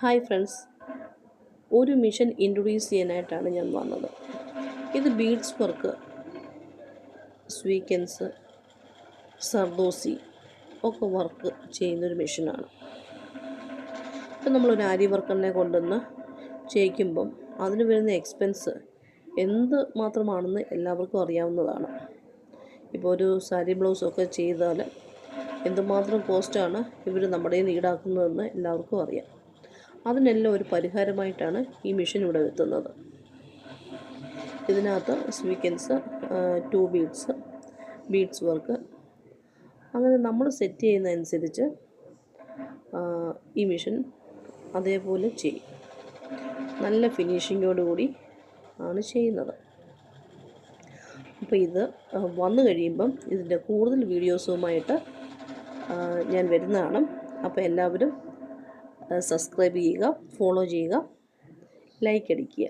Hi friends, ഒരു mission introduce ചെയ്യാനായിട്ടാണ് ഞാൻ വന്നത്. ഇത് ബീഡ്സ് വർക്ക്, സ്വീക്കൻസ്, സർദോസി ഒക്കെ വർക്ക് ചെയ്യുന്നൊരു മെഷീനാണ്. ഇപ്പം നമ്മളൊരു ആരി വർക്കറിനെ കൊണ്ടുവന്ന് ചെയ്യിക്കുമ്പം അതിന് വരുന്ന എക്സ്പെൻസ് എന്ത് മാത്രമാണെന്ന് എല്ലാവർക്കും അറിയാവുന്നതാണ്. ഇപ്പോൾ ഒരു സാരി ബ്ലൗസൊക്കെ ചെയ്താൽ എന്തുമാത്രം കോസ്റ്റാണ് ഇവർ നമ്മുടെ കയ്യിൽ നിന്ന് ഈടാക്കുന്നതെന്ന് എല്ലാവർക്കും അറിയാം. അതിനെല്ലാം ഒരു പരിഹാരമായിട്ടാണ് ഈ മെഷീൻ ഇവിടെ എത്തുന്നത്. ഇതിനകത്ത് സ്വീക്കൻസ്, ടു ബീഡ്സ് വർക്ക്, അങ്ങനെ നമ്മൾ സെറ്റ് ചെയ്യുന്നതനുസരിച്ച് ഈ മെഷീൻ അതേപോലെ ചെയ്യും. നല്ല ഫിനിഷിങ്ങോടുകൂടി ആണ് ചെയ്യുന്നത്. അപ്പോൾ ഇത് വന്നു കഴിയുമ്പം ഇതിൻ്റെ കൂടുതൽ വീഡിയോസുമായിട്ട് ഞാൻ വരുന്നതാണ്. അപ്പോൾ എല്ലാവരും സബ്സ്ക്രൈബ് ചെയ്യുക, ഫോളോ ചെയ്യുക, ലൈക്ക് അടിക്കുക.